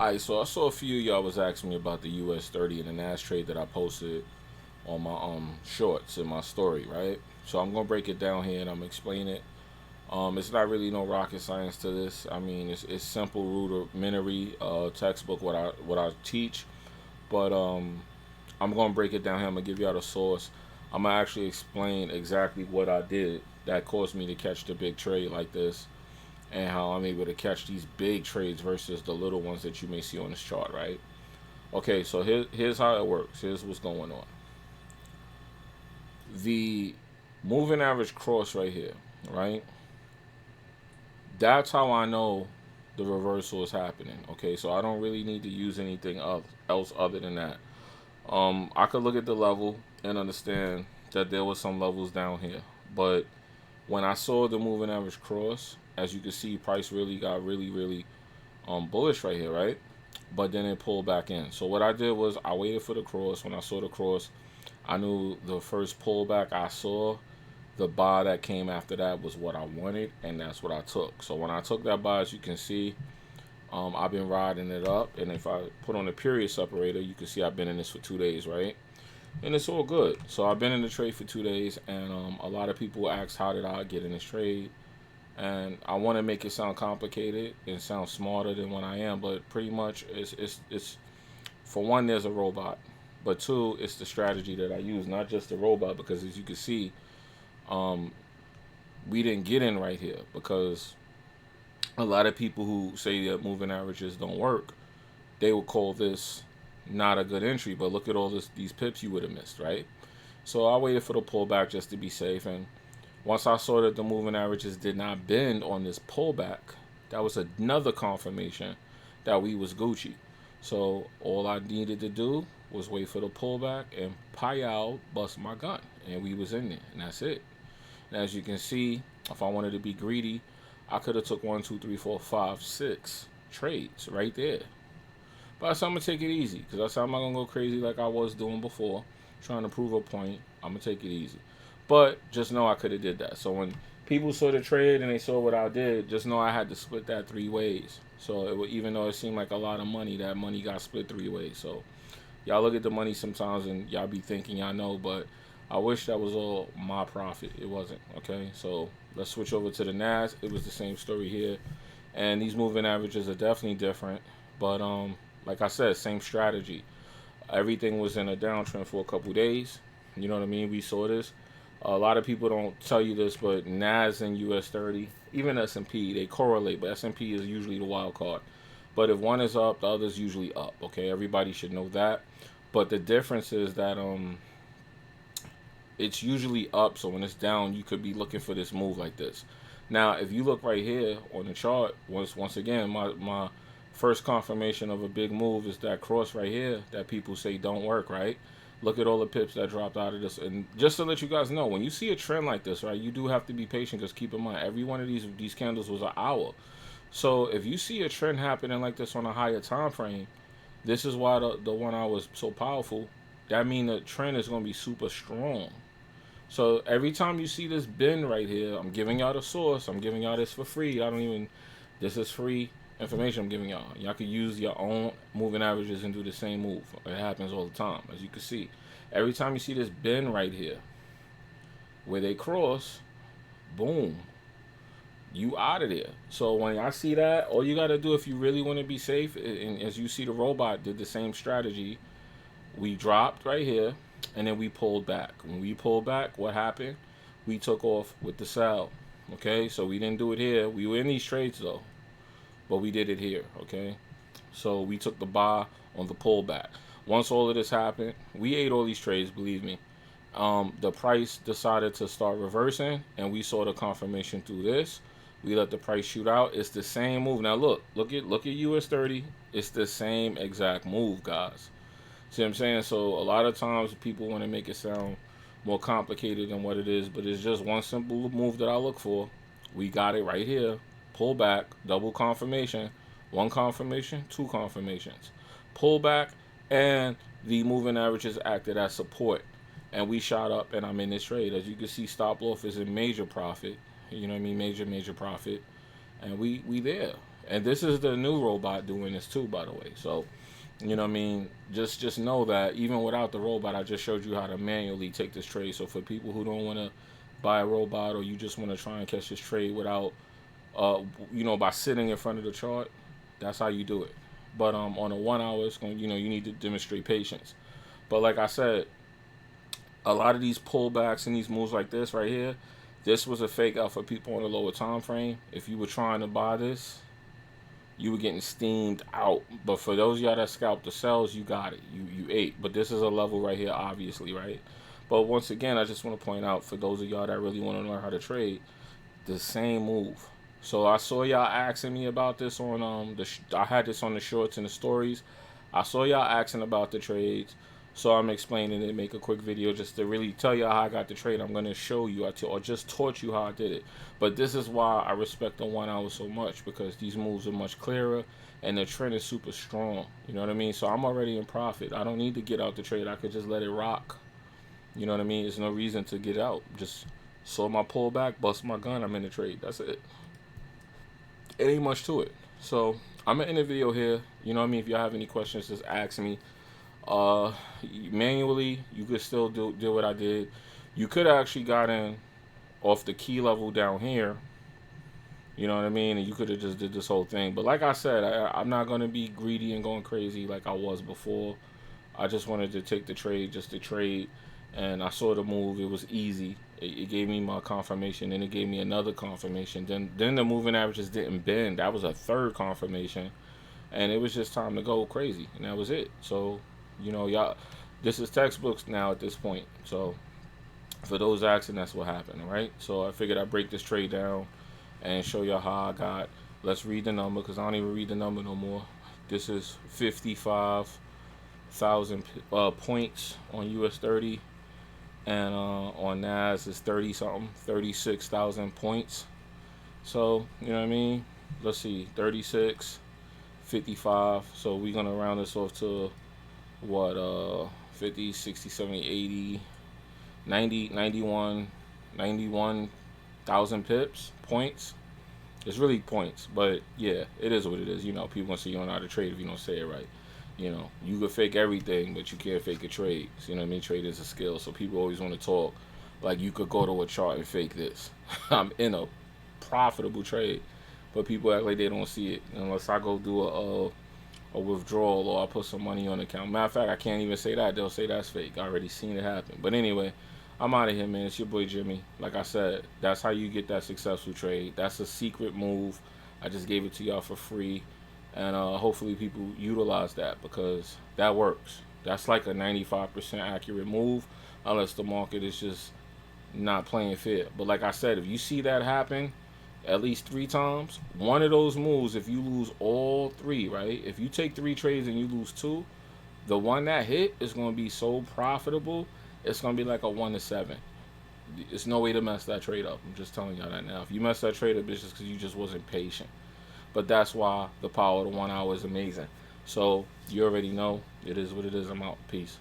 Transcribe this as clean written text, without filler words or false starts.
Alright, so I saw a few of y'all was asking me about the US30 and the Nas trade that I posted on my shorts in my story, right? So I'm gonna break it down here and I'm gonna explain it. It's not really no rocket science to this. I mean, it's simple rudimentary textbook what I teach, but I'm gonna break it down here. I'm gonna give y'all the source. I'm gonna actually explain exactly what I did that caused me to catch the big trade like this, and how I'm able to catch these big trades versus the little ones that you may see on this chart, right? Okay, so here's how it works. Here's what's going on. The moving average cross right here, right? That's how I know the reversal is happening. Okay, so I don't really need to use anything else other than that. I could look at the level and understand that there was some levels down here, but when I saw the moving average cross, as you can see, price really got really bullish right here, right? But then it pulled back in. So what I did was I waited for the cross. When I saw the cross, I knew the first pullback I saw, the buy that came after that was what I wanted, and that's what I took. So when I took that buy, as you can see, I've been riding it up, and if I put on a period separator, you can see I've been in this for 2 days, right? And it's all good. So I've been in the trade for 2 days, and a lot of people ask, how did I get in this trade? And I want to make it sound complicated and sound smarter than what I am, but pretty much it's for one, there's a robot, but two, it's the strategy that I use, not just the robot, because as you can see, um, we didn't get in right here because a lot of people who say that moving averages don't work, they would call this not a good entry. But look at all these pips you would have missed, right? So I waited for the pullback just to be safe, and once I saw that the moving averages did not bend on this pullback, that was another confirmation that we was Gucci. So all I needed to do was wait for the pullback and pie out, bust my gun, and we was in there, and that's it. And as you can see, if I wanted to be greedy, I could have took 1, 2, 3, 4, 5, 6 trades right there. But I said I'm gonna take it easy because I said I'm not gonna go crazy like I was doing before, trying to prove a point. I'm gonna take it easy. But just know I could have did that. So when people saw the trade and they saw what I did, just know I had to split that 3 ways. So even though it seemed like a lot of money, that money got split 3 ways. So y'all look at the money sometimes and y'all be thinking y'all know, but I wish that was all my profit. It wasn't. Okay, so let's switch over to the Nas. It was the same story here, and these moving averages are definitely different. But like I said, same strategy. Everything was in a downtrend for a couple days. You know what I mean? We saw this. A lot of people don't tell you this, but Nas and US30, even S&P, they correlate, but S&P is usually the wild card. But if one is up, the other is usually up. Okay, everybody should know that. But the difference is that it's usually up, so when it's down, you could be looking for this move like this. Now, if you look right here on the chart, once again, my first confirmation of a big move is that cross right here that people say don't work, right? Look at all the pips that dropped out of this. And just to let you guys know, when you see a trend like this, right, you do have to be patient because keep in mind, every one of these candles was an hour. So if you see a trend happening like this on a higher time frame, this is why the 1 hour was so powerful. That means the trend is going to be super strong. So every time you see this bin right here, I'm giving y'all the source. I'm giving y'all this for free. I don't even. This is free information I'm giving y'all. Y'all could use your own moving averages and do the same move. It happens all the time, as you can see. Every time you see this bin right here, where they cross, boom, you out of there. So when I see that, all you gotta do if you really want to be safe, and as you see the robot did the same strategy, we dropped right here, and then we pulled back. When we pulled back, what happened? We took off with the sell. Okay, so we didn't do it here. We were in these trades though, but we did it here. Okay, so we took the buy on the pullback. Once all of this happened, we ate all these trades. Believe me. The price decided to start reversing, and we saw the confirmation through this. We let the price shoot out. It's the same move. Now look at US30. It's the same exact move, guys. See what I'm saying? So a lot of times people want to make it sound more complicated than what it is, but it's just one simple move that I look for. We got it right here. Pull back, double confirmation, one confirmation, two confirmations. Pull back, and the moving averages acted as support. And we shot up, and I'm in this trade. As you can see, stop loss is in major profit. You know what I mean? Major profit. And we there. And this is the new robot doing this too, by the way. So, you know what I mean? Just know that even without the robot, I just showed you how to manually take this trade. So for people who don't want to buy a robot, or you just want to try and catch this trade without, by sitting in front of the chart, that's how you do it. But on a 1 hour, it's going, you need to demonstrate patience. But like I said, a lot of these pullbacks and these moves like this right here, this was a fake out for people on a lower time frame. If you were trying to buy this, you were getting steamed out. But for those of y'all that scalp the sells, you got it. You ate. But this is a level right here, obviously, right? But once again, I just want to point out for those of y'all that really want to learn how to trade, the same move. So I saw y'all asking me about this on I had this on the shorts and the stories. I saw y'all asking about the trades. So I'm explaining it, make a quick video just to really tell you how I got the trade. I'm going to show you, or just taught you how I did it. But this is why I respect the 1 hour so much, because these moves are much clearer and the trend is super strong. You know what I mean? So I'm already in profit. I don't need to get out the trade. I could just let it rock. You know what I mean? There's no reason to get out. Just saw my pullback, bust my gun, I'm in the trade. That's it. It ain't much to it. So I'm gonna end the video here. You know what I mean? If y'all have any questions, just ask me. Uh, Manually, you could still do what I did. You could actually got in off the key level down here. You know what I mean? And you could have just did this whole thing. But like I said, I'm not gonna be greedy and going crazy like I was before. I just wanted to take the trade just to trade, and I saw the move. It was easy. It gave me my confirmation, and it gave me another confirmation. Then the moving averages didn't bend. That was a third confirmation, and it was just time to go crazy, and that was it. So, y'all, this is textbooks now at this point. So for those asking, that's what happened, right? So I figured I'd break this trade down and show y'all how I got. Let's read the number, because I don't even read the number no more. This is 55,000 points on US30, and on Nas is 30 something, 36,000 points. So you know what I mean. Let's see, 36, 55. So we're gonna round this off to what 50, 60, 70, 80, 90, 91, 91,000 pips points. It's really points, but yeah, it is what it is. People gonna say you don't know how to trade if you don't say it right. You could fake everything, but you can't fake a trade. So, you know what I mean? Trade is a skill. So people always want to talk like you could go to a chart and fake this. I'm in a profitable trade, but people act like they don't see it unless I go do a withdrawal, or I put some money on the account. Matter of fact, I can't even say that. They'll say that's fake. I already seen it happen. But anyway, I'm out of here, man. It's your boy Jimmy. Like I said, that's how you get that successful trade. That's a secret move. I just gave it to y'all for free. And hopefully people utilize that, because that works. That's like a 95% accurate move, unless the market is just not playing fair. But like I said, if you see that happen at least 3 times, one of those moves, if you lose all 3, right? If you take 3 trades and you lose 2, the one that hit is going to be so profitable, it's going to be like a 1-7. There's no way to mess that trade up. I'm just telling y'all that now. If you mess that trade up, it's just because you just wasn't patient. But that's why the power of the 1 hour is amazing. So you already know, it is what it is. I'm out. Peace.